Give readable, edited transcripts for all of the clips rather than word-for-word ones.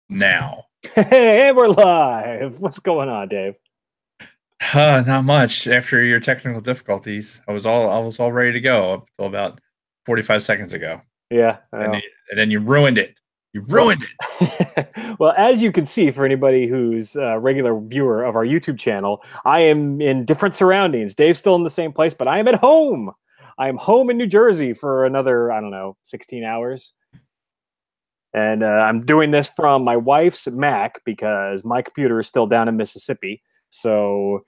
now. Hey, we're live. What's going on, Dave? Not much. After your technical difficulties, I was all ready to go up until about 45 seconds ago, Yeah. and then you ruined it. You ruined it. Well, as you can see, for anybody who's a regular viewer of our YouTube channel, I am in different surroundings. Dave's still in the same place, but I am at home. I am home in New Jersey for another, I don't know, 16 hours. And I'm doing this from my wife's Mac because my computer is still down in Mississippi. So,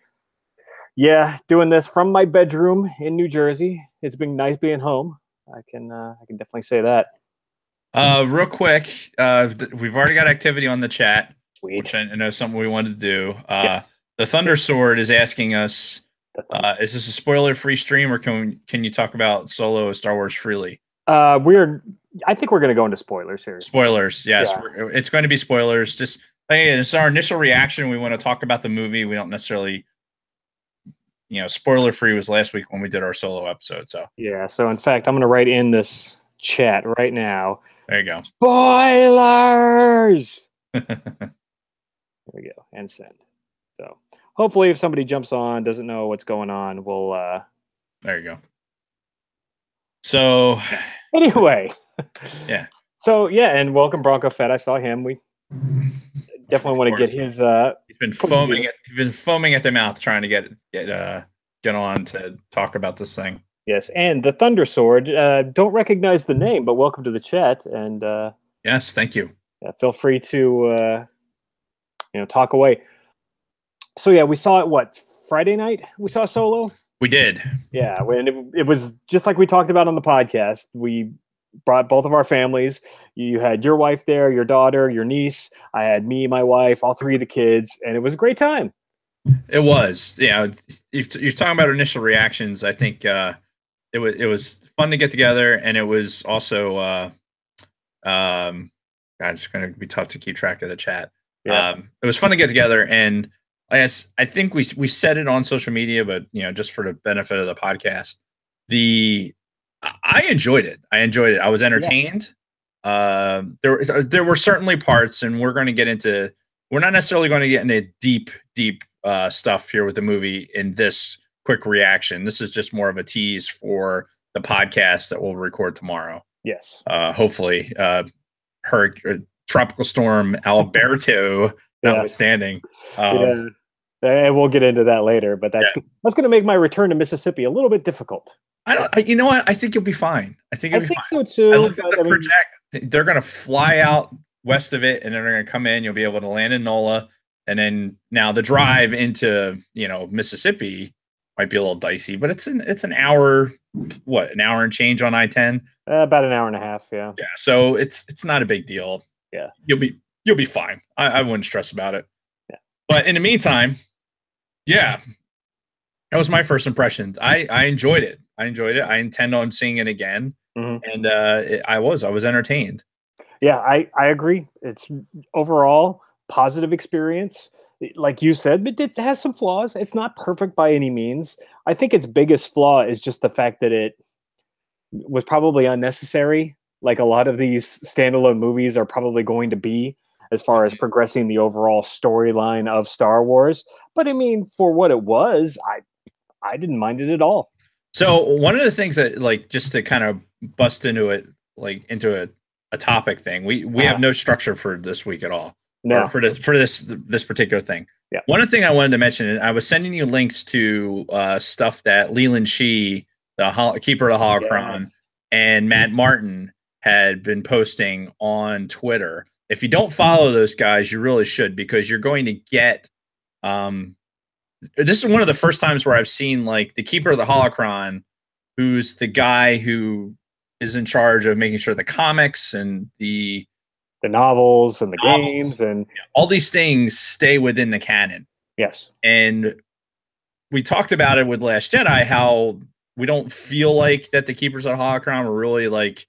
yeah, doing this from my bedroom in New Jersey. It's been nice being home. I can definitely say that. Real quick, we've already got activity on the chat, Sweet. Which I know something we wanted to do. Yes. The Thunder Sword is asking us, is this a spoiler-free stream, or can you talk about Solo Star Wars freely? I think we're going to go into spoilers here. Spoilers, yes. Yeah. It's going to be spoilers. Just, hey, it's our initial reaction. We want to talk about the movie. We don't necessarily, spoiler-free was last week when we did our Solo episode. So yeah. So in fact, I'm going to write in this chat right now. There you go. Spoilers. There we go, and send. So hopefully, if somebody jumps on, doesn't know what's going on, we'll. There you go. So anyway. Yeah. So yeah, and welcome Bronco Fett. I saw him. We definitely want to get his. He's been foaming. He's been foaming at the mouth trying to get on to talk about this thing. Yes, and the Thunder Sword. Don't recognize the name, but welcome to the chat. And yes, thank you. Yeah, feel free to talk away. So yeah, we saw it. What, Friday night? We saw Solo. We did. Yeah, when it was just like we talked about on the podcast. We brought both of our families. You had your wife there, your daughter, your niece. I had me, my wife, all three of the kids, and it was a great time. It was. Yeah, you're talking about initial reactions. I think it was fun to get together, and it was also it's going to be tough to keep track of the chat. Yeah. It was fun to get together, and I think we said it on social media, but just for the benefit of the podcast, I enjoyed it. I was entertained. Yeah. There were certainly parts, and we're not necessarily going to get into deep stuff here with the movie in this quick reaction. This is just more of a tease for the podcast that we'll record tomorrow. Yes. Hopefully, Tropical Storm Alberto notwithstanding. Yeah. And we'll get into that later, but that's going to make my return to Mississippi a little bit difficult. You know what? I think you'll be fine. I think so too. I looked at the project. They're going to fly out west of it, and then they're going to come in. You'll be able to land in NOLA, and then now the drive into Mississippi might be a little dicey, but it's an hour. What, an hour and change on I-10? About an hour and a half. Yeah. Yeah. So it's not a big deal. Yeah. You'll be fine. I wouldn't stress about it. Yeah. But in the meantime, yeah, that was my first impressions. I enjoyed it. I intend on seeing it again. Mm-hmm. And I was entertained. Yeah, I agree. It's overall positive experience. Like you said, but it has some flaws. It's not perfect by any means. I think its biggest flaw is just the fact that it was probably unnecessary. Like a lot of these standalone movies are probably going to be, as far as progressing the overall storyline of Star Wars. But I mean, for what it was, I didn't mind it at all. So one of the things that, like, just to kind of bust into it, like into a topic thing, we have no structure for this week at all. No, for this particular thing. Yeah. One thing I wanted to mention, and I was sending you links to stuff that Leland Shee, the Keeper of the Holocron, and Matt Martin had been posting on Twitter. If you don't follow those guys, you really should, because you're going to get. This is one of the first times where I've seen, like, the Keeper of the Holocron, who's the guy who is in charge of making sure the comics and the novels and the games and all these things stay within the canon. Yes. And we talked about it with Last Jedi, how we don't feel like that the Keepers of the Holocron were really, like,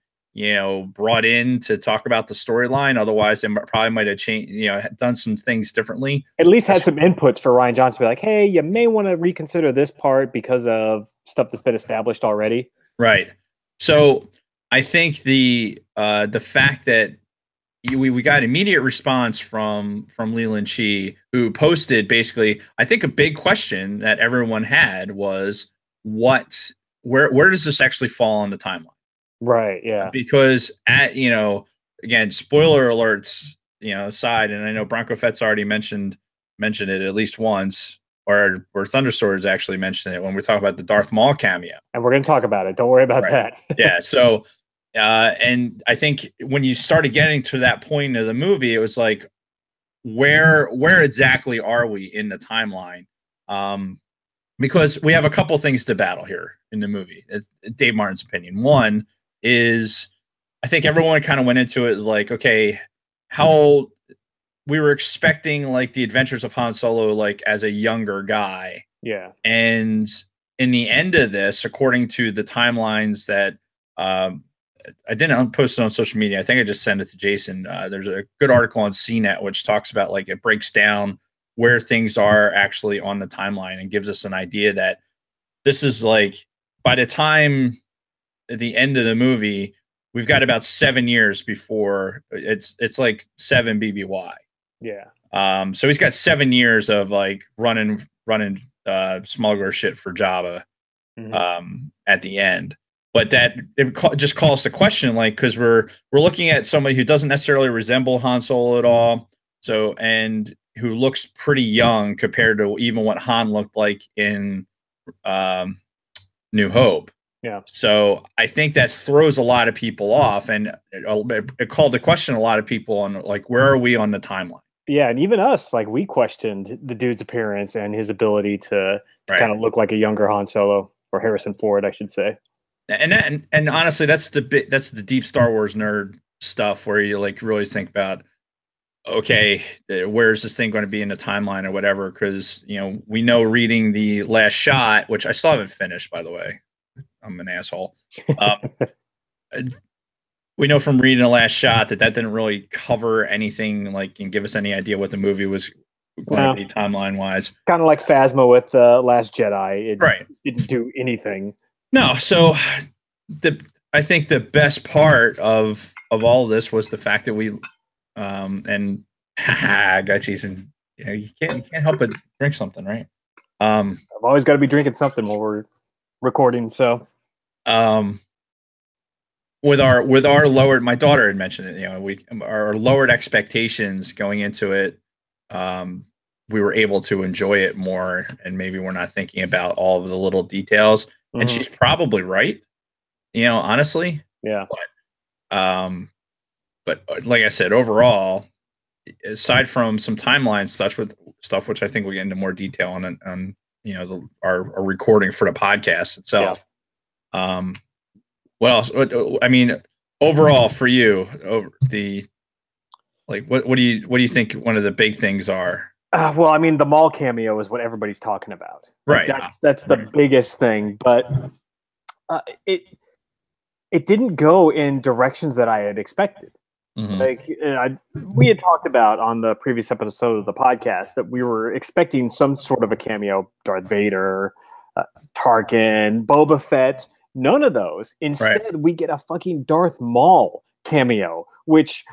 brought in to talk about the storyline. Otherwise, they probably might have changed, done some things differently. At least had some inputs for Rian Johnson to be like, hey, you may want to reconsider this part because of stuff that's been established already. Right. So I think the fact that we got immediate response from Leland Chi, who posted basically, I think a big question that everyone had was where does this actually fall on the timeline? Right. Yeah. Because again, spoiler alerts, aside, and I know Bronco Fett's already mentioned it at least once, or Thunderswords actually mentioned it when we talk about the Darth Maul cameo. And we're going to talk about it. Don't worry about that. Yeah. So, and I think when you started getting to that point of the movie, it was like, where exactly are we in the timeline? Because we have a couple things to battle here in the movie. It's Dave Martin's opinion. One is, I think everyone kind of went into it like, okay, how we were expecting like the adventures of Han Solo, like as a younger guy. Yeah. And in the end of this, according to the timelines that I didn't post it on social media, I think I just sent it to Jason. There's a good article on CNET which talks about, like, it breaks down where things are actually on the timeline and gives us an idea that this is like, by the time at the end of the movie, we've got about 7 years before it's like 7 BBY. Yeah. So he's got 7 years of like running smuggler shit for Jabba at the end. But that just calls the question, like, because we're looking at somebody who doesn't necessarily resemble Han Solo at all, so, and who looks pretty young compared to even what Han looked like in New Hope. Yeah. So I think that throws a lot of people off, and it called to question a lot of people on, like, where are we on the timeline? Yeah, and even us, like, we questioned the dude's appearance and his ability to kind of look like a younger Han Solo, or Harrison Ford, I should say. And honestly, that's the deep Star Wars nerd stuff where you like really think about, okay, where's this thing going to be in the timeline or whatever? Because we know, reading The Last Shot, which I still haven't finished, by the way, I'm an asshole. We know from reading The Last Shot that didn't really cover anything, like, and give us any idea what the movie was going to be timeline wise. Kind of like Phasma with The Last Jedi. It didn't do anything. No, so I think the best part of all of this was the fact that we and I got Jason. You can't help but drink something, right? I've always got to be drinking something while we're recording. So, with our lowered, my daughter had mentioned it. Our lowered expectations going into it. We were able to enjoy it more, and maybe we're not thinking about all of the little details. And she's probably right, honestly. Yeah. But like I said, overall, aside from some timeline stuff, which I think we'll get into more detail on our recording for the podcast itself. Yeah. What else? I mean, overall for you, what do you think one of the big things are? Well, I mean, the Maul cameo is what everybody's talking about. Right. That's the biggest thing, but it didn't go in directions that I had expected. Like, we had talked about on the previous episode of the podcast that we were expecting some sort of a cameo, Darth Vader, Tarkin, Boba Fett. None of those. Instead, we get a fucking Darth Maul cameo, which,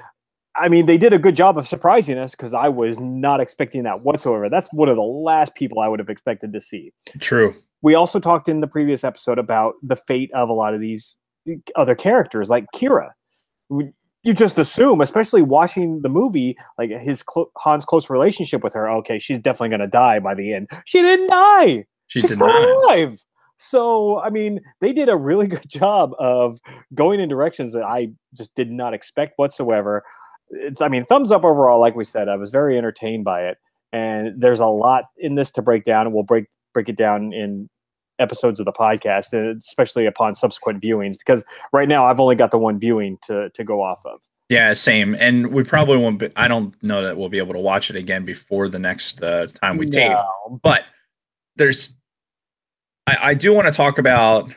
I mean, they did a good job of surprising us, because I was not expecting that whatsoever. That's one of the last people I would have expected to see. True. We also talked in the previous episode about the fate of a lot of these other characters, like Kira. You just assume, especially watching the movie, like Han's close relationship with her. Okay, she's definitely going to die by the end. She didn't die. She's still alive. So, I mean, they did a really good job of going in directions that I just did not expect whatsoever. Thumbs up overall. Like we said, I was very entertained by it, and there's a lot in this to break down, and we'll break it down in episodes of the podcast, and especially upon subsequent viewings, because right now I've only got the one viewing to go off of. Yeah, same. And we probably won't be, I don't know that we'll be able to watch it again before the next time we tape. But I do want to talk about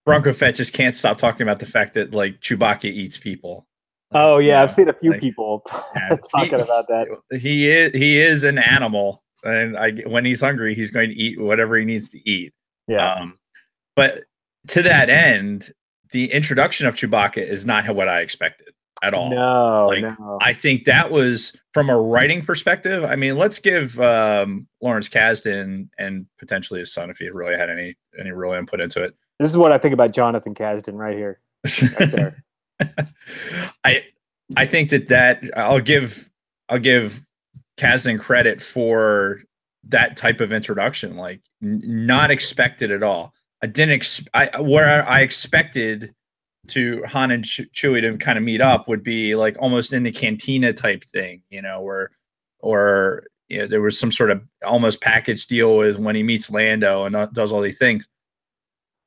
Bronco Fett just can't stop talking about the fact that, like, Chewbacca eats people. Oh yeah, I've seen a few people talking about that. He is an animal, and when he's hungry, he's going to eat whatever he needs to eat. Yeah. But to that end, the introduction of Chewbacca is not what I expected at all. No, like, no. I think that was from a writing perspective. I mean, let's give Lawrence Kasdan and potentially his son, if he really had any real input into it. This is what I think about Jonathan Kasdan right here, right there. I think that I'll give Kasdan credit for that type of introduction, like not expected at all. I didn't where I expected to Han and Chewie to kind of meet up would be like almost in the cantina type thing, you know, or you know, there was some sort of almost package deal with when he meets Lando and does all these things.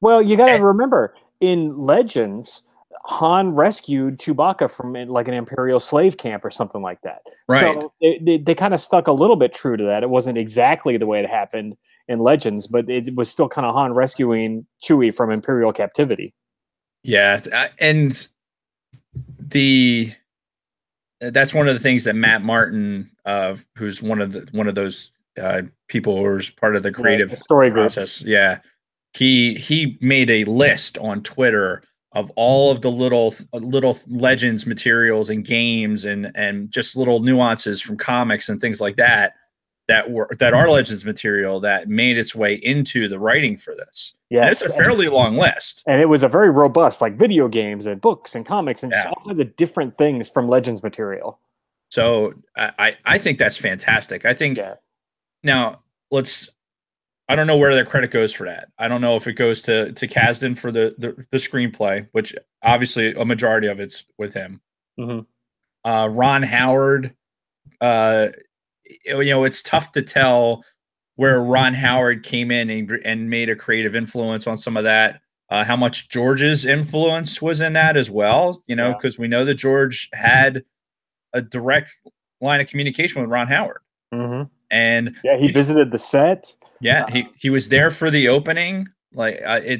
Well, you got to remember, in Legends, Han rescued Chewbacca from like an Imperial slave camp or something like that. Right. So they kind of stuck a little bit true to that. It wasn't exactly the way it happened in Legends, but it was still kind of Han rescuing Chewie from Imperial captivity. Yeah, and that's one of the things that Matt Martin, who's one of those people who's part of the creative story process. Group. Yeah, he made a list on Twitter of all of the little Legends materials and games and just little nuances from comics and things like that are Legends material that made its way into the writing for this. Yeah, it's a fairly long list, and it was a very robust, like video games and books and comics and all kinds of different things from Legends material. So I think that's fantastic. I think now I don't know where their credit goes for that. I don't know if it goes to Kasdan for the screenplay, which obviously a majority of it's with him. Mm-hmm. Ron Howard, you know, it's tough to tell where Ron Howard came in and made a creative influence on some of that. How much George's influence was in that as well, you know, because we know that George had a direct line of communication with Ron Howard. Mm-hmm. And he visited the set. Yeah, he was there for the opening. Like I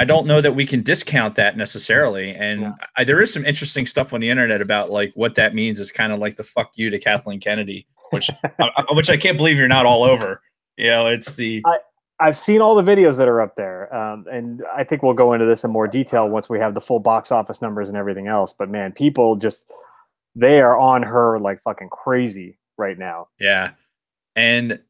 don't know that we can discount that necessarily. And there is some interesting stuff on the internet about like what that means is kind of like the fuck you to Kathleen Kennedy, which I can't believe you're not all over. You know, it's the I've seen all the videos that are up there, and I think we'll go into this in more detail once we have the full box office numbers and everything else. But man, people they are on her like fucking crazy right now. Yeah, and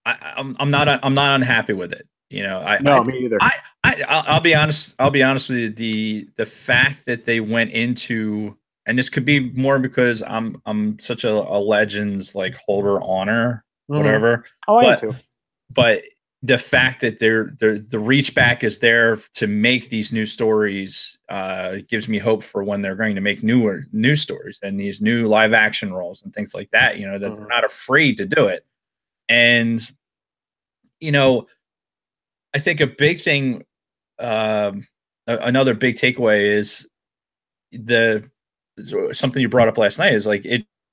I'm not unhappy with it. You know, me either. I'll be honest. I'll be honest with you. The fact that they went into, and this could be more because I'm such a Legends like holder honor, whatever. Oh, I am too. But the fact that the reach back is there to make these new stories gives me hope for when they're going to make new stories and these new live action roles and things like that. You know, that they're not afraid to do it. And, you know, I think a big thing, another big takeaway is something you brought up last night is like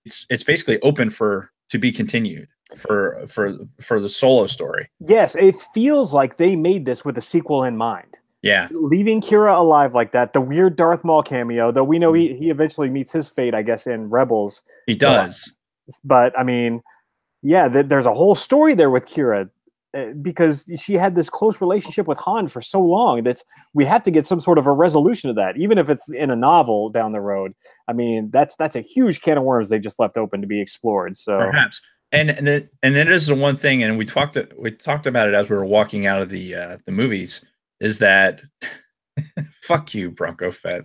it's basically open to be continued for the Solo story. Yes, it feels like they made this with a sequel in mind. Yeah, leaving Kira alive like that, the weird Darth Maul cameo, though we know he eventually meets his fate, I guess, in Rebels. He does, but I mean. Yeah, there's a whole story there with Kira because she had this close relationship with Han for so long that we have to get some sort of a resolution to that, even if it's in a novel down the road. I mean, that's a huge can of worms they just left open to be explored. So perhaps, and it is the one thing, and we talked about it as we were walking out of the movies, is that fuck you, Bronco Fett.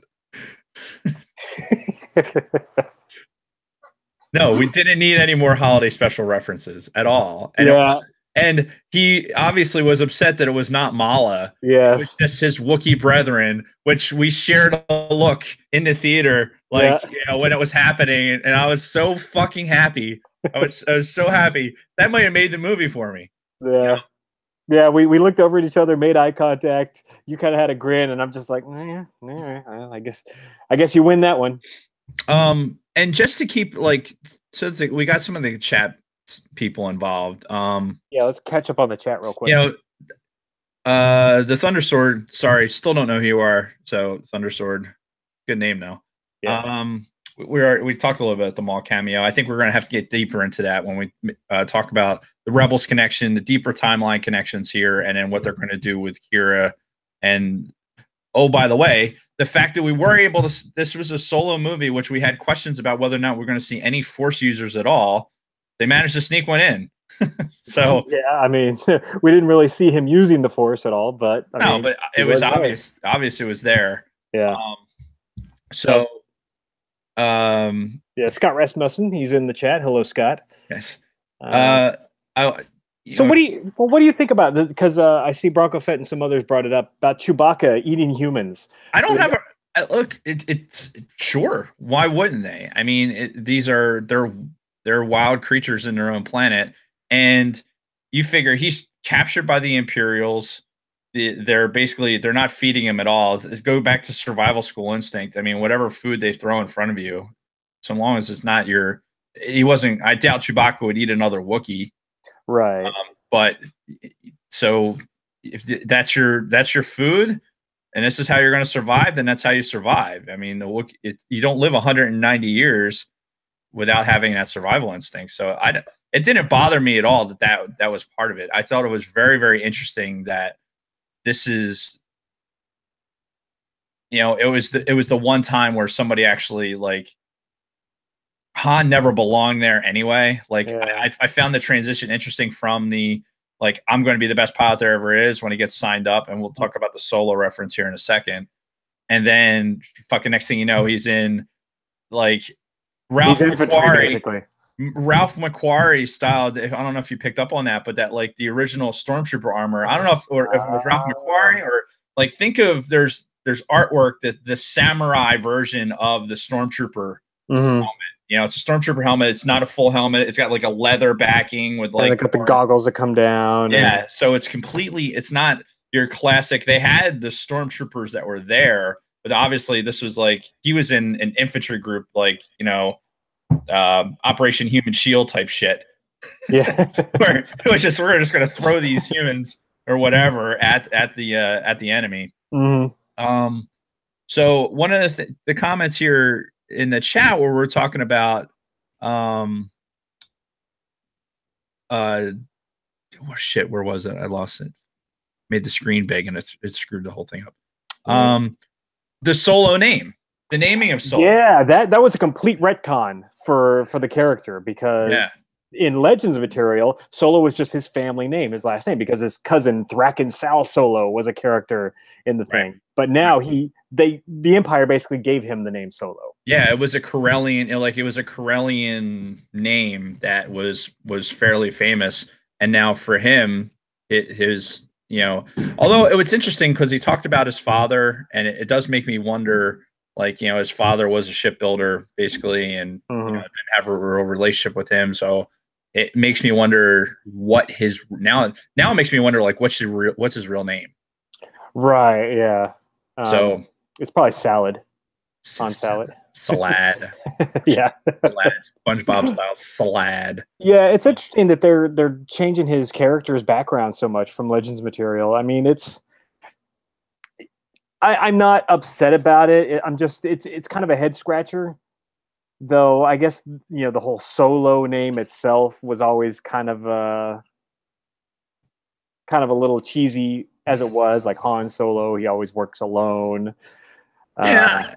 No, we didn't need any more holiday special references at all. And and he obviously was upset that it was not Mala. Yes. It was just his Wookiee brethren, which we shared a look in the theater, like, you know, when it was happening. And I was so fucking happy. I was so happy. That might have made the movie for me. Yeah. You know? Yeah, we looked over at each other, made eye contact. You kind of had a grin, and I'm just like, I guess you win that one. And just to keep we got some of the chat people involved. Yeah, let's catch up on the chat real quick. You know, the Thundersword. Sorry, still don't know who you are. So Thundersword, good name though. Yeah. we talked a little bit about the Maul cameo. I think we're going to have to get deeper into that when we talk about the Rebels connection, the deeper timeline connections here, and then what they're going to do with Kira. And oh, by the way, the fact that we were able to, this was a solo movie, which we had questions about whether or not we're going to see any Force users at all. They managed to sneak one in. So yeah, I mean, we didn't really see him using the Force at all, but I mean, but it was obvious. Obvious, it was there. Yeah. So. Yeah, Scott Rasmussen, he's in the chat. Hello, Scott. Yes. So what do you think about this? Because I see Bronco Fett and some others brought it up about Chewbacca eating humans. I don't have a look. It's sure. Why wouldn't they? I mean, they're wild creatures in their own planet, and you figure he's captured by the Imperials. They're not feeding him at all. Go back to survival school instinct. I mean, whatever food they throw in front of you, so long as it's not he wasn't. I doubt Chewbacca would eat another Wookiee. Right. But so if that's your food, and this is how you're going to survive, then that's how you survive. I mean, you don't live 190 years without having that survival instinct. So it didn't bother me at all that was part of it. I thought it was very, very interesting that this is, it was the one time where somebody actually, like, Han never belonged there anyway. Like, yeah. I found the transition interesting from the, like, I'm going to be the best pilot there ever is when he gets signed up, and we'll talk about the Solo reference here in a second. And then fucking next thing you know, he's in, like, Ralph McQuarrie style. I don't know if you picked up on that, but that, like, the original Stormtrooper armor. I don't know if it was Ralph McQuarrie, or, like, think of there's artwork that the samurai version of the Stormtrooper helmet. It's a Stormtrooper helmet. It's not a full helmet. It's got, like, a leather backing with, like, and they got the goggles that come down. Yeah, so it's not your classic. They had the Stormtroopers that were there, but obviously this was, like, he was in an infantry group, like, Operation Human Shield type shit. Yeah. Where we're just going to throw these humans or whatever at the enemy. Mm-hmm. So one of the comments here in the chat where we're talking about shit, where was it? I lost it. Made the screen big and it screwed the whole thing up. The Solo name. The naming of Solo. Yeah, that was a complete retcon for the character, because in Legends material, Solo was just his family name, his last name, because his cousin Thraken Sal Solo was a character in the thing. But now the Empire basically gave him the name Solo. Yeah, it was a Corellian, it was a Corellian name that was fairly famous, and now for him, his although it was interesting because he talked about his father, and it does make me wonder. Like, his father was a shipbuilder, basically, and didn't have a real relationship with him. So it makes me wonder what his now it makes me wonder, like, what's his real name? Right. Yeah. So it's probably Salad. On Salad. Salad. Yeah. Salad. SpongeBob style salad. Yeah, it's interesting that they're changing his character's background so much from Legends material. I mean, I'm not upset about it. I'm just it's kind of a head scratcher, though. I guess the whole Solo name itself was always kind of a little cheesy as it was. Like Han Solo, he always works alone. Yeah,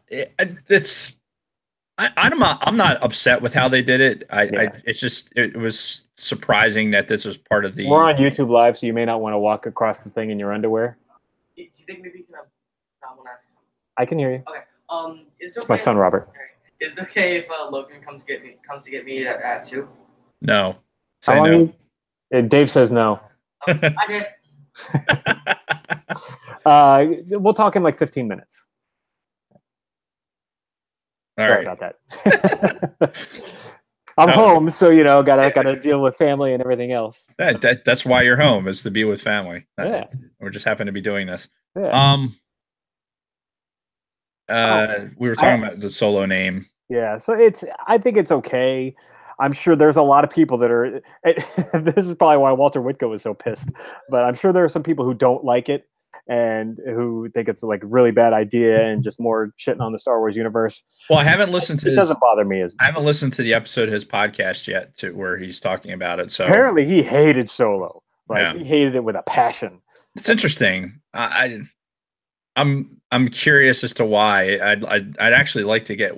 I'm not upset with how they did it. It was surprising that this was part of the. We're on YouTube Live, so you may not want to walk across the thing in your underwear. Do you think maybe you can? I want to ask you something. I can hear you. Okay. Is it okay it's my son Robert. Is it okay if Logan comes to get me at 2? No. Say no. Dave says no. I did. We'll talk in like 15 minutes. Sorry about that. I'm home, so gotta deal with family and everything else. That's why you're home, is to be with family. Yeah. We just happen to be doing this. Yeah. We were talking about the Solo name. Yeah, so I think it's okay. I'm sure there's a lot of people that are. This is probably why Walter Whitko was so pissed, but I'm sure there are some people who don't like it. and who think it's like a really bad idea and just more shitting on the Star Wars universe. Well, I haven't listened to it doesn't bother me as much. I haven't listened to the episode of his podcast yet to where he's talking about it. So apparently he hated Solo. Like he hated it with a passion. It's interesting. I'm curious as to why. I'd actually like to get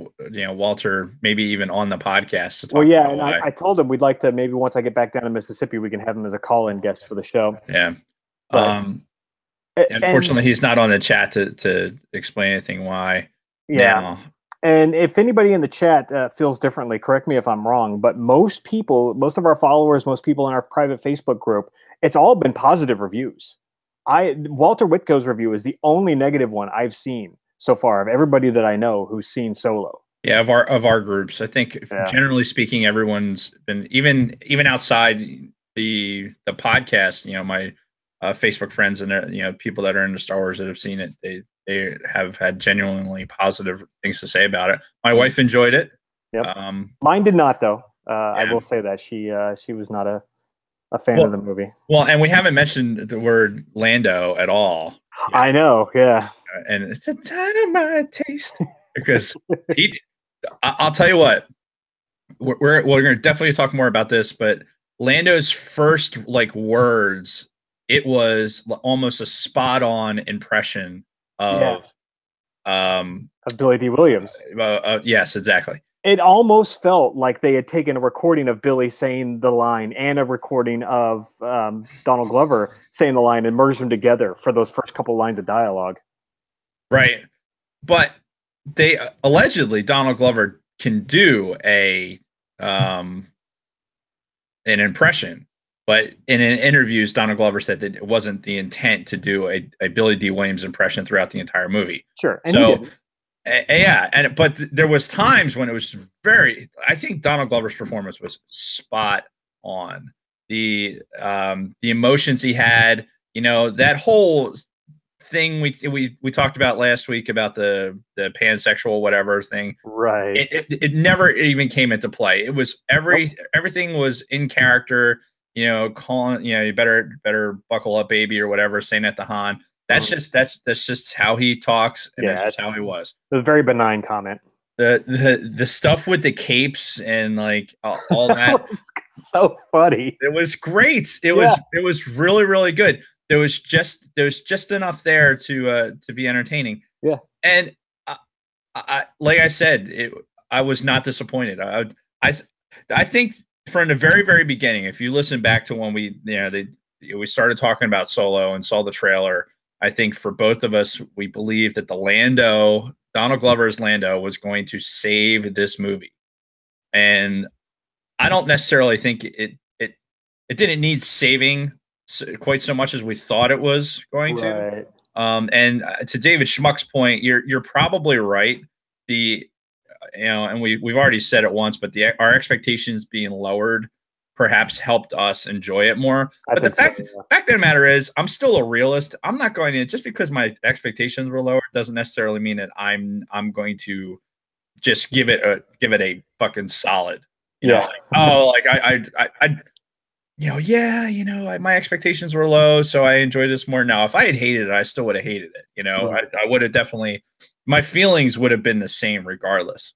Walter maybe even on the podcast to talk about why. I told him we'd like to maybe once I get back down to Mississippi we can have him as a call-in guest for the show. Yeah. But, unfortunately, he's not on the chat to explain anything why. Yeah. Now. And if anybody in the chat feels differently, correct me if I'm wrong, but most of our followers, most people in our private Facebook group, it's all been positive reviews. Walter Whitco's review is the only negative one I've seen so far of everybody that I know who's seen Solo. Yeah, of our groups, I think generally speaking, everyone's been even outside the podcast. My Facebook friends and people that are into Star Wars that have seen it, they have had genuinely positive things to say about it. My wife enjoyed it. Yep. Mine did not, though. I will say that she was not a fan of the movie. Well, and we haven't mentioned the word Lando at all. I know, yeah. And it's a dynamite taste because I'll tell you what, we're going to definitely talk more about this, but Lando's first words, it was almost a spot on impression of Billy D. Williams. Yes, exactly. It almost felt like they had taken a recording of Billy saying the line and a recording of Donald Glover saying the line and merged them together for those first couple lines of dialogue. Right. But they allegedly Donald Glover can do an impression, but in interviews, Donald Glover said that it wasn't the intent to do a Billy D. Williams impression throughout the entire movie. Sure, and he didn't. But there was times when it was I think Donald Glover's performance was spot on. The emotions he had, that whole thing we talked about last week about the pansexual whatever thing. Right. It never even came into play. It was everything was in character, calling, you better buckle up, baby, or whatever, saying that to Han. That's just how he talks, and that's just how he was. A very benign comment. The stuff with the capes and all that was so funny. It was great. It was really, really good. There was just enough there to be entertaining. Yeah. And I like I said, I was not disappointed. I think from the very, very beginning, if you listen back to when we started talking about Solo and saw the trailer, I think for both of us, we believed that Donald Glover's Lando was going to save this movie. And I don't necessarily think it didn't need saving quite so much as we thought it was going to. And to David Schmuck's point, you're probably right. And we've already said it once, but our expectations being lowered perhaps helped us enjoy it more. But the fact of the matter is, I'm still a realist. I'm not going to, just because my expectations were lower doesn't necessarily mean that I'm going to just give it a fucking solid. My expectations were low, so I enjoyed this more. Now, if I had hated it, I still would have hated it. I would have definitely, my feelings would have been the same regardless.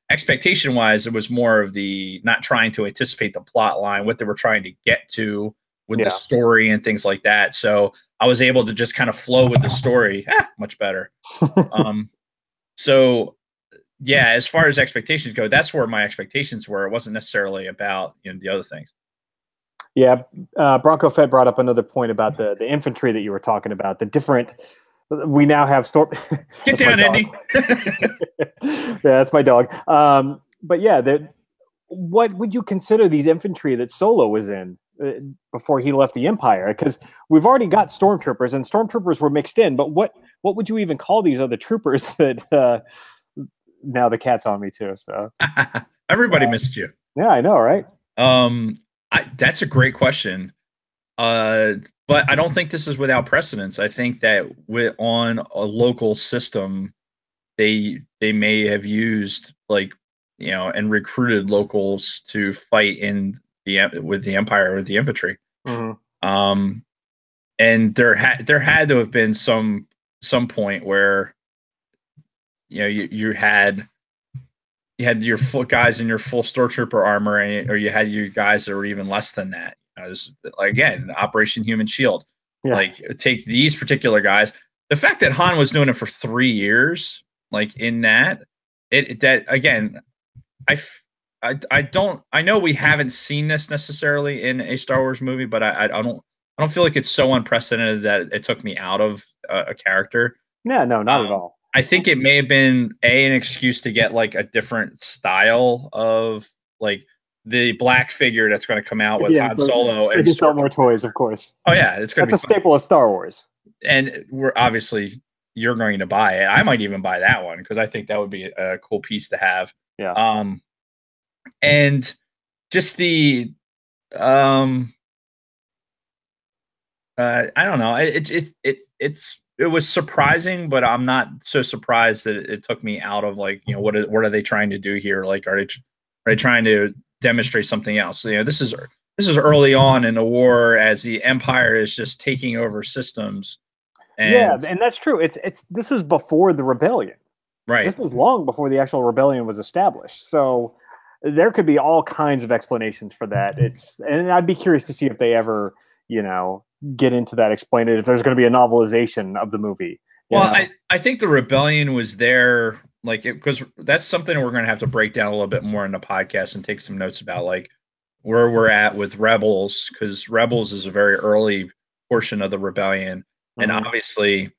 Expectation wise, it was more of the not trying to anticipate the plot line, what they were trying to get to with the story and things like that. So I was able to just kind of flow with the story. Much better. So yeah, as far as expectations go, that's where my expectations were. It wasn't necessarily about the other things. Yeah, Bronco Fett brought up another point about the infantry that you were talking about. The different, we now have storm. Get down, Indy. Yeah, that's my dog. But yeah, what would you consider these infantry that Solo was in before he left the Empire? Because we've already got stormtroopers, and stormtroopers were mixed in. But what would you even call these other troopers that? Now the cat's on me too. So everybody missed you. Yeah, I know, right? That's a great question. But I don't think this is without precedence. I think that on a local system, they may have used and recruited locals to fight with the Empire or the infantry. Mm-hmm. and there had to have been some point where, you know, you had your full guys in your full stormtrooper armor, or you had your guys that were even less than that. You know, was, again, Operation Human Shield. Yeah. Like, take these particular guys. The fact that Han was doing it for 3 years, like in that again, I know we haven't seen this necessarily in a Star Wars movie, but I don't feel like it's so unprecedented that it took me out of a character. Yeah, no, not at all. I think it may have been an excuse to get like a different style of like the black figure that's going to come out with Han Solo and sell more toys, of course. Oh yeah, it's going to be a staple of Star Wars. And we're obviously you're going to buy it. I might even buy that one because I think that would be a cool piece to have. Yeah. And just the I don't know. It was surprising, but I'm not so surprised that it took me out of like, you know, what are they trying to do here? Like, are they trying to demonstrate something else? You know, this is early on in the war as the Empire is just taking over systems. And that's true. This was before the rebellion. Right. This was long before the actual rebellion was established. So there could be all kinds of explanations for that. And I'd be curious to see if they ever, you know, get into that, explain it, if there's going to be a novelization of the movie. Well, I think the rebellion was there, like, because that's something we're going to have to break down a little bit more in the podcast and take some notes about, like, where we're at with Rebels, because Rebels is a very early portion of the rebellion. And obviously,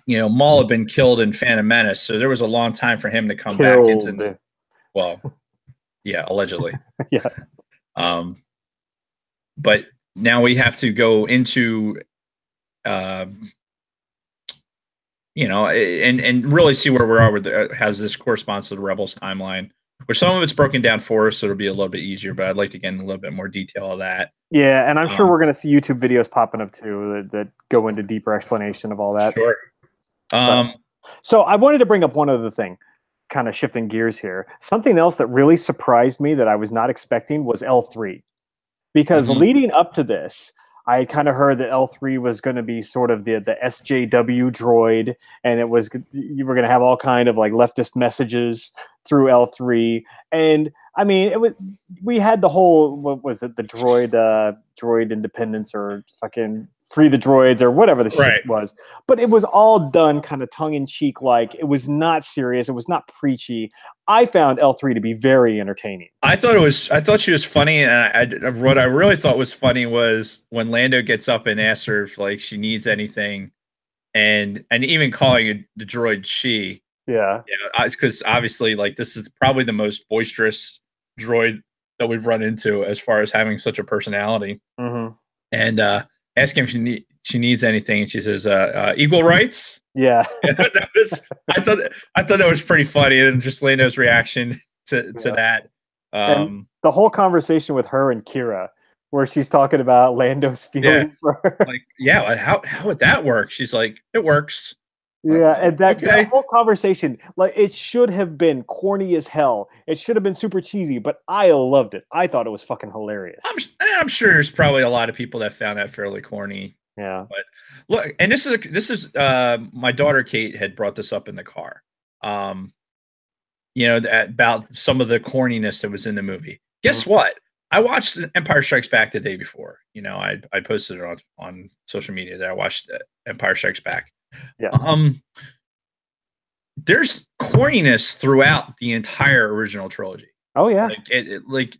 you know, Maul had been killed in Phantom Menace, so there was a long time for him to come back into well, yeah, allegedly. Yeah. But now we have to go into you know, and really see where we are with has this corresponds to the Rebels timeline, which some of it's broken down for us, so it'll be a little bit easier, but I'd like to get in a little bit more detail of that. Yeah, and I'm sure we're going to see YouTube videos popping up too that go into deeper explanation of all that. Sure. So I wanted to bring up one other thing, kind of shifting gears here. Something else that really surprised me that I was not expecting was L3. Because leading up to this, I kind of heard that L3 was going to be sort of the SJW droid, and you were going to have all kind of like leftist messages through L3. And I mean, we had the whole, what was it, the droid independence or fucking free the droids or whatever the shit was. But it was all done kind of tongue-in-cheek, like it was not serious. It was not preachy. I found L3 to be very entertaining. I thought she was funny, and what I really thought was funny was when Lando gets up and asks her if like she needs anything, and even calling the droid she. Yeah. Yeah, because obviously, like, this is probably the most boisterous droid that we've run into as far as having such a personality. And ask him if she needs anything, and she says, "Equal rights." Yeah. I thought that was pretty funny, and just Lando's reaction to that. And the whole conversation with her and Kira, where she's talking about Lando's feelings for her. Like, how would that work? She's like, it works. Yeah, and that whole conversation, like, it should have been corny as hell. It should have been super cheesy, but I loved it. I thought it was fucking hilarious. I'm sure there's probably a lot of people that found that fairly corny. Yeah. But look, and this is my daughter Kate had brought this up in the car. You know, about some of the corniness that was in the movie. Guess what? I watched Empire Strikes Back the day before. You know, I posted it on social media that I watched Empire Strikes Back. Yeah. There's corniness throughout the entire original trilogy. Oh yeah. Like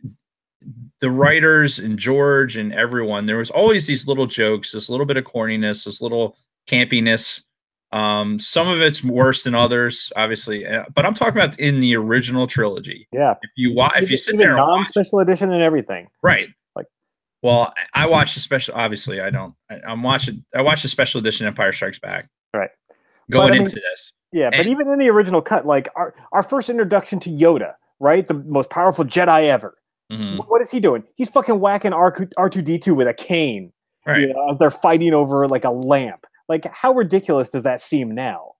the writers and George and everyone, there was always these little jokes, this little bit of corniness, this little campiness. Some of it's worse than others, obviously, but I'm talking about in the original trilogy. Yeah. If you sit there and watch special edition and everything. Right. Well, I watched the special. Obviously, I watched the special edition Empire Strikes Back. Right. Going into this. Yeah, but even in the original cut, like our first introduction to Yoda, right, the most powerful Jedi ever. What is he doing? He's fucking whacking R2D2 with a cane, right? You know, as they're fighting over like a lamp. Like, how ridiculous does that seem now?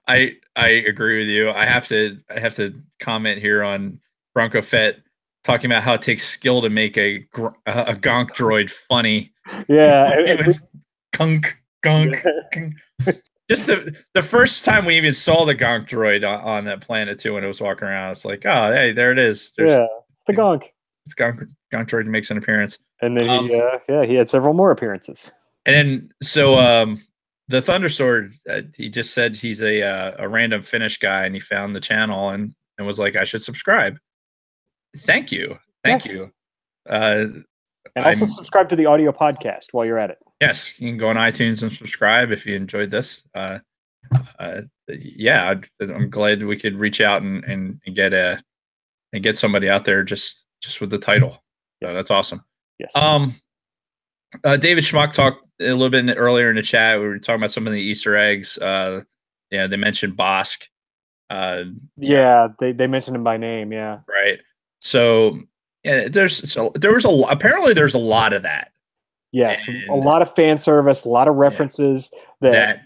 I agree with you. I have to comment here on Bronco Fett talking about how it takes skill to make a gonk droid funny. Yeah, It was gunk, gunk, gunk. Just the first time we even saw the gonk droid on that planet too, when it was walking around, it's like, oh, hey, there it is. It's the gonk. It's gonk droid makes an appearance. And then he had several more appearances. And then the Thundersword, he just said he's a random Finnish guy, and he found the channel and was like, I should subscribe. Thank you. And also subscribe to the audio podcast while you're at it. Yes, you can go on iTunes and subscribe if you enjoyed this. Yeah, I'm glad we could reach out and get somebody out there just with the title. Yes. So that's awesome. Yes. David Schmuck talked a little bit earlier in the chat. We were talking about some of the Easter eggs. They mentioned Bosk. They mentioned him by name. Yeah. Right. So yeah, apparently there's a lot of that. Yes, a lot of fan service, a lot of references that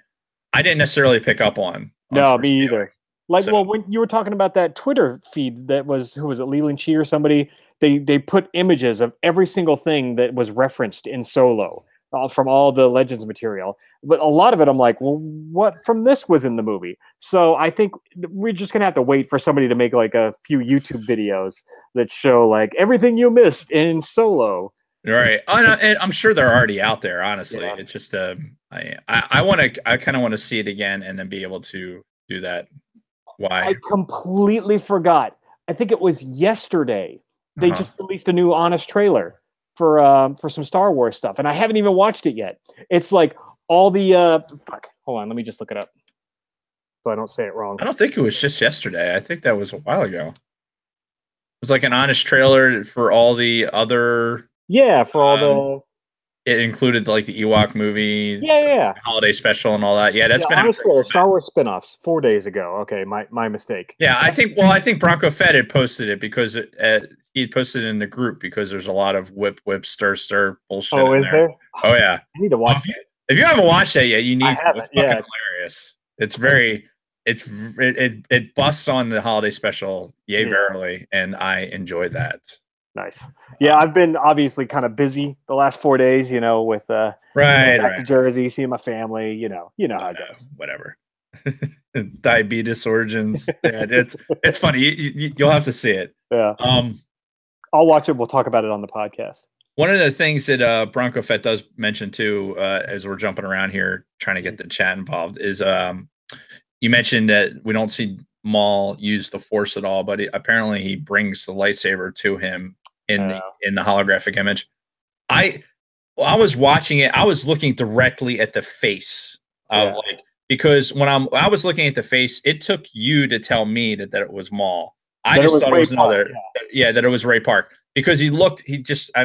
I didn't necessarily pick up on. No, me either. Well, when you were talking about that Twitter feed, who was it, Leland Chi or somebody? They put images of every single thing that was referenced in Solo from all the Legends material. But a lot of it, I'm like, well, what from this was in the movie? So I think we're just gonna have to wait for somebody to make like a few YouTube videos that show like everything you missed in Solo. Right. And I'm sure they're already out there, honestly. Yeah. It's just I kind of want to see it again and then be able to do that. Why? I completely forgot. I think it was yesterday. They just released a new Honest trailer for some Star Wars stuff, and I haven't even watched it yet. It's like all the hold on, let me just look it up so I don't say it wrong. I don't think it was just yesterday. I think that was a while ago. It was like an Honest trailer for all the other. Yeah, for all the. It included like the Ewok movie, holiday special, and all that. Yeah, that's been out for Star Wars spinoffs 4 days ago. Okay, my mistake. Yeah, I think Bronco Fett had posted it because he posted it in the group because there's a lot of whip stir bullshit. Oh, is there? Oh yeah, I need to watch it. If you haven't watched that yet, you need to. It's fucking hilarious. It's it busts on the holiday special, verily, and I enjoy that. Nice. Yeah, I've been obviously kind of busy the last 4 days, with back to Jersey, seeing my family, you know how it goes. Whatever. Diabetes origins. Yeah, it's funny. You'll have to see it. Yeah. I'll watch it. We'll talk about it on the podcast. One of the things that Bronco Fett does mention too, as we're jumping around here trying to get the chat involved, is you mentioned that we don't see Maul use the Force at all, but apparently he brings the lightsaber to him in the holographic image. I was watching it. I was looking directly at the face of because when I was looking at the face, it took you to tell me that it was Maul. I just thought it was another. Yeah, that it was Ray Park because maybe had just a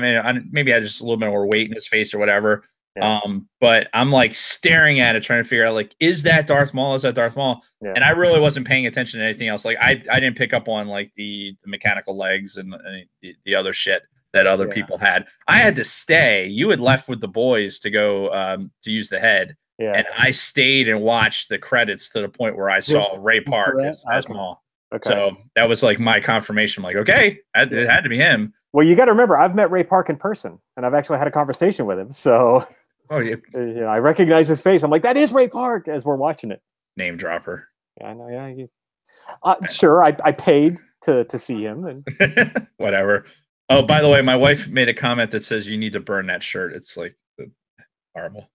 little bit more weight in his face or whatever. Yeah. But I'm like staring at it, trying to figure out like, is that Darth Maul? Is that Darth Maul? Yeah. And I really wasn't paying attention to anything else. Like I didn't pick up on like the mechanical legs and the other shit that other people had. I had to stay. You had left with the boys to go to use the head. Yeah. And I stayed and watched the credits to the point where I saw Ray Park as Maul. Okay. So that was like my confirmation. I'm like, okay, it had to be him. Well, you got to remember, I've met Ray Park in person, and I've actually had a conversation with him. So, I recognize his face. I'm like, that is Ray Park as we're watching it. Name dropper. Yeah, I know. Yeah, sure. I paid to see him, and whatever. Oh, by the way, my wife made a comment that says you need to burn that shirt. It's like horrible.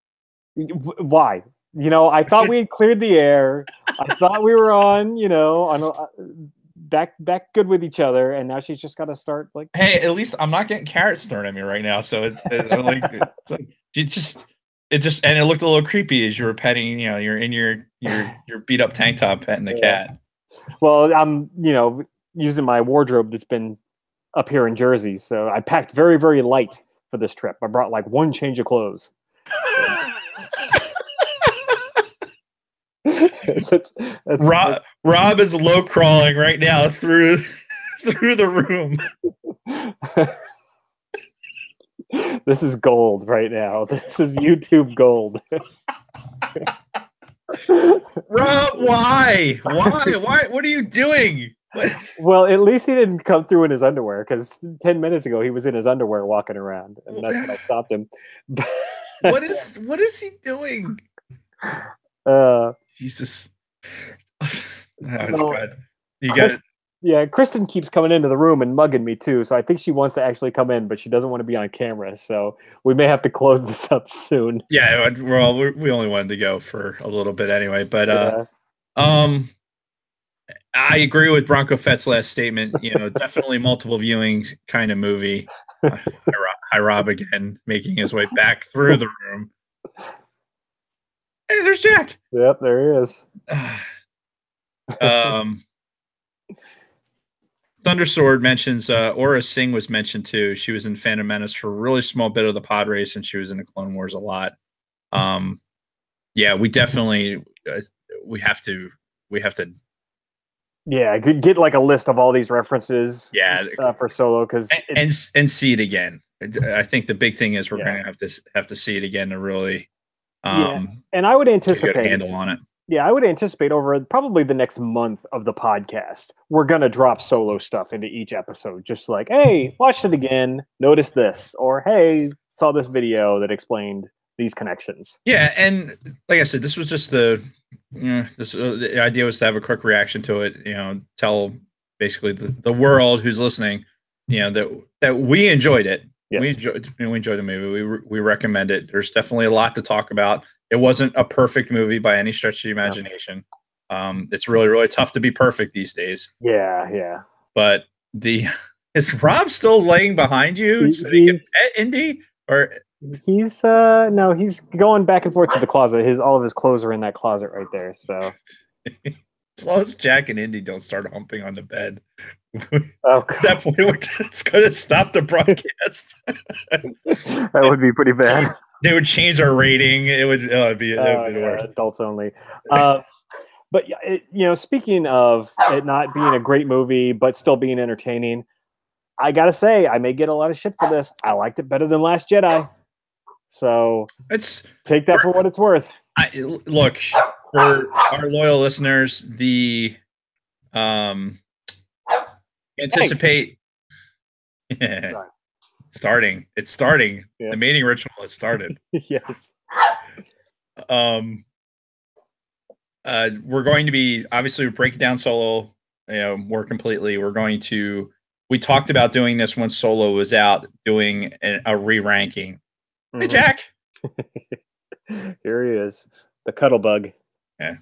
Why? I thought we had cleared the air. I thought we were on, back good with each other, and now she's just got to start like. Hey, at least I'm not getting carrots thrown at me right now, so it's like and it looked a little creepy as you were petting. You're in your beat up tank top petting the cat. Well, I'm using my wardrobe that's been up here in Jersey, so I packed very, very light for this trip. I brought like one change of clothes. Rob is low crawling right now through the room. This is gold right now. This is YouTube gold. Rob, why? What are you doing? Well, at least he didn't come through in his underwear, because 10 minutes ago he was in his underwear walking around, and that's when I stopped him. What is he doing? Jesus. Well, God. You got it. Yeah, Kristen keeps coming into the room and mugging me too, so I think she wants to actually come in, but she doesn't want to be on camera, so we may have to close this up soon. Yeah, well, we only wanted to go for a little bit anyway, but Yeah. I agree with Bronco Fett's last statement. Definitely multiple viewings kind of movie. Hi, Rob again, making his way back through the room. Hey, there's Jack. Yep, there he is. Thundersword mentions Aura Singh was mentioned too. She was in Phantom Menace for a really small bit of the pod race, and she was in the Clone Wars a lot. Yeah, we definitely we have to. Yeah, get like a list of all these references. Yeah, for Solo, because and see it again. I think the big thing is we're going to have to see it again to really. And I would anticipate get a handle on it. Yeah, I would anticipate over probably the next month of the podcast, we're going to drop Solo stuff into each episode. Just like, hey, watched it again, notice this, or hey, saw this video that explained these connections. Yeah, and like I said, this was just the idea was to have a quick reaction to it. Tell basically the world who's listening, that we enjoyed it. Yes. We enjoyed the movie. We recommend it. There's definitely a lot to talk about. It wasn't a perfect movie by any stretch of the imagination. It's really, really tough to be perfect these days. Yeah. But is Rob still laying behind you so he can pet Indy? Or he's no, he's going back and forth to the closet. All of his clothes are in that closet right there. So as long as Jack and Indy don't start humping on the bed. At that point, we're just going to stop the broadcast. That would be pretty bad. They would change our rating. It would be worse. Adults only. But speaking of it not being a great movie but still being entertaining, I gotta say I may get a lot of shit for this. I liked it better than Last Jedi, so take that for what it's worth. Look, for our loyal listeners, the anticipate. Yeah. Starting. It's starting. Yeah. The mating ritual has started. Yes. We're going to be obviously breaking down Solo, more completely. We talked about doing this when Solo was out, doing a re-ranking. Mm-hmm. Hey, Jack. Here he is, the cuddle bug. Yeah.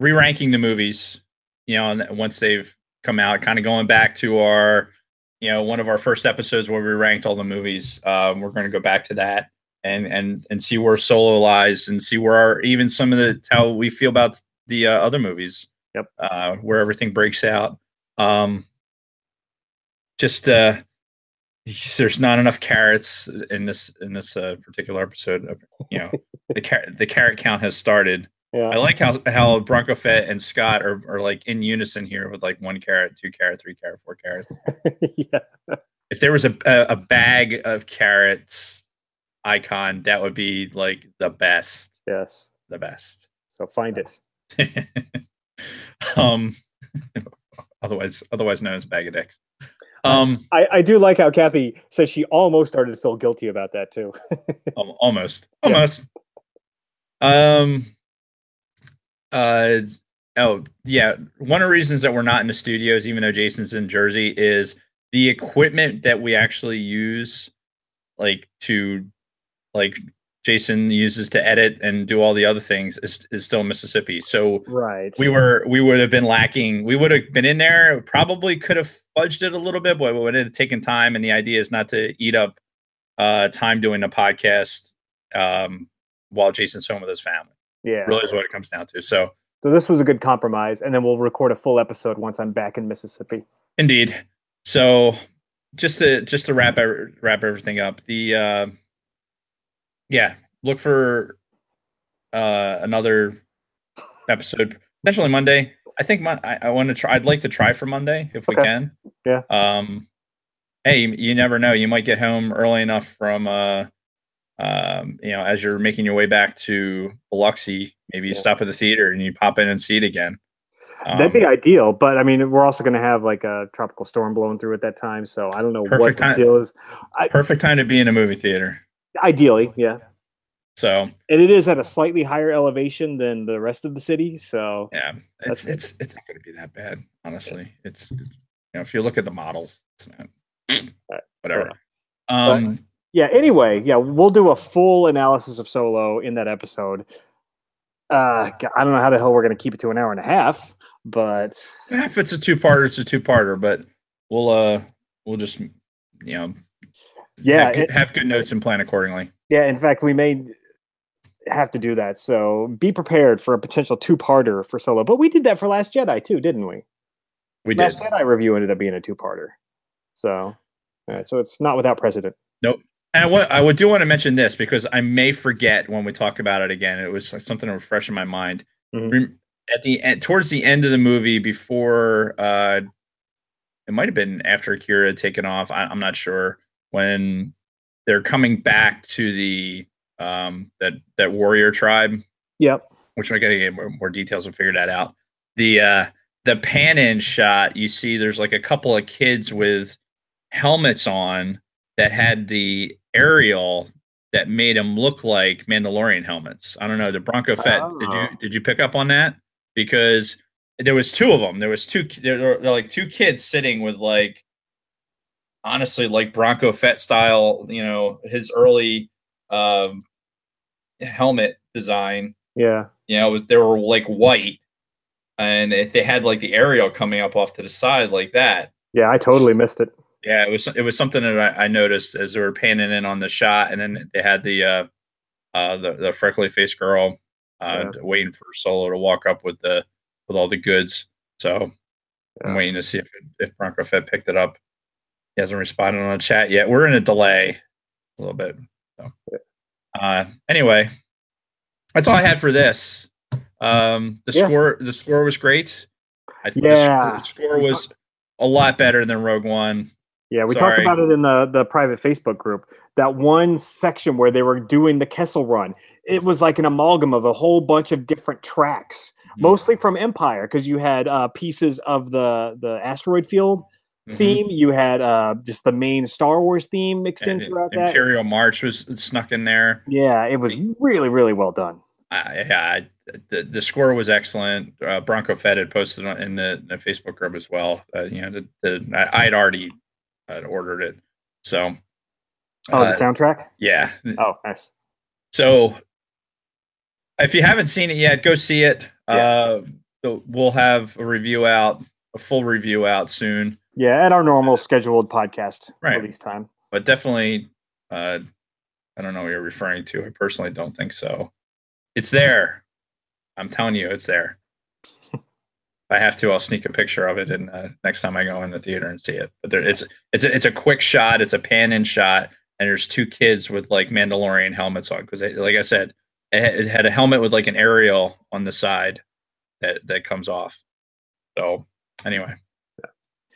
Re-ranking the movies, and once they've come out, kind of going back to our, one of our first episodes where we ranked all the movies. We're going to go back to that and see where Solo lies and see where even some of how we feel about the other movies. Yep. Where everything breaks out. There's not enough carrots in this particular episode. The carrot count has started. Yeah. I like how Bronco Fett and Scott are like in unison here with like 1 carrot, 2 carrot, 3 carrot, 4 carrots. Yeah. If there was a bag of carrots icon, that would be like the best. Yes. The best. So find it. Otherwise known as bag of dicks. I do like how Kathy says she almost started to feel guilty about that too. Almost. Oh yeah. One of the reasons that we're not in the studios, even though Jason's in Jersey, is the equipment that we actually use, Jason uses to edit and do all the other things is still in Mississippi. So right. we would have been lacking. We would have been in there, probably could have fudged it a little bit, but it would have taken time. And the idea is not to eat up time doing a podcast while Jason's home with his family. Yeah. Really is what it comes down to. So this was a good compromise, and then we'll record a full episode once I'm back in Mississippi. Indeed. So just to wrap everything up, look for another episode potentially Monday. I think I want to try. I'd like to try for Monday if we can. Yeah. Hey, you never know. You might get home early enough from as you're making your way back to Biloxi. Maybe you stop at the theater and you pop in and see it again. That'd be ideal, but I mean, we're also going to have like a tropical storm blowing through at that time, so I don't know what the deal is. Perfect time to be in a movie theater. Ideally, yeah. So, and it is at a slightly higher elevation than the rest of the city, so yeah, it's not going to be that bad, honestly. It's if you look at the models, it's not whatever. But, yeah. Anyway, yeah, we'll do a full analysis of Solo in that episode. I don't know how the hell we're going to keep it to an hour and a half, but if it's a two-parter, it's a two-parter. But we'll just have good notes and plan accordingly. Yeah, in fact, we may have to do that. So be prepared for a potential two-parter for Solo. But we did that for Last Jedi too, didn't we? We Last did. Jedi review ended up being a two-parter. So it's not without precedent. Nope. And I do want to mention this because I may forget when we talk about it again. It was something to refresh in my mind. Mm-hmm. At the end, towards the end of the movie, before it might have been after Akira had taken off. I'm not sure, when they're coming back to the that warrior tribe. Yep. Which I gotta get more details and figure that out. The pan-in shot, you see there's like a couple of kids with helmets on that had the aerial that made them look like Mandalorian helmets. I don't know. The Bronco Fett. Did you pick up on that? Because there was two of them. There was two. They're like two kids sitting with like, honestly, like Bronco Fett style. His early helmet design. Yeah. They were like white, and they had like the aerial coming up off to the side like that. Yeah, I totally missed it. Yeah, it was something that I noticed as they were panning in on the shot, and then they had the freckly faced girl waiting for Solo to walk up with all the goods. So I'm waiting to see if Bronco Fett picked it up. He hasn't responded on the chat yet. We're in a delay a little bit. So. Anyway, that's all I had for this. The score was great. I think the score was a lot better than Rogue One. Yeah, we talked about it in the private Facebook group. That one section where they were doing the Kessel Run, it was like an amalgam of a whole bunch of different tracks, mostly from Empire, because you had pieces of the asteroid field theme. You had just the main Star Wars theme mixed in throughout that. Imperial March was snuck in there. Yeah, it was really, really well done. The score was excellent. Bronco Fett had posted in the Facebook group as well. I had already ordered it. So the soundtrack? Yeah. Oh, nice. So if you haven't seen it yet, go see it. We'll have a full review out soon. Yeah, at our normal scheduled podcast release time. But definitely I don't know what you're referring to. I personally don't think so. It's there. I'm telling you, it's there. If I have to, I'll sneak a picture of it, and next time I go in the theater and see it. But it's a quick shot. It's a pan-in shot, and there's two kids with like Mandalorian helmets on, because like I said, it had a helmet with like an aerial on the side that comes off. So anyway,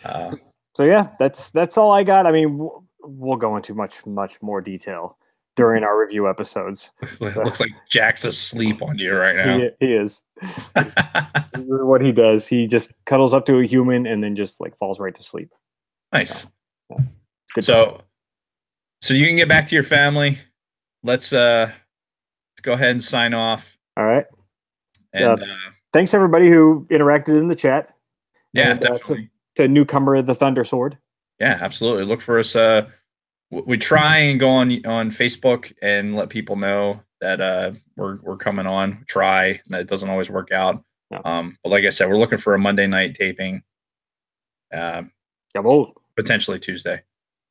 so yeah, that's all I got. I mean, we'll go into much more detail during our review episodes. It looks like Jack's asleep on you right now. He is. This is what he does. He just cuddles up to a human and then just like falls right to sleep. Nice. Good. So you can get back to your family. Let's go ahead and sign off. All right. And thanks everybody who interacted in the chat. Yeah, and, definitely. To newcomer of the Thunder Sword. Yeah, absolutely. Look for us. We try and go on Facebook and let people know that we're coming on. Try. It doesn't always work out. No. But like I said, we're looking for a Monday night taping. Potentially Tuesday,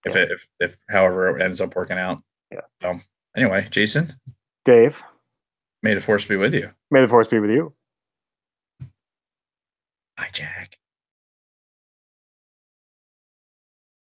if however it ends up working out. Yeah. So anyway, Jason, Dave, may the force be with you. May the force be with you. Bye, Jack.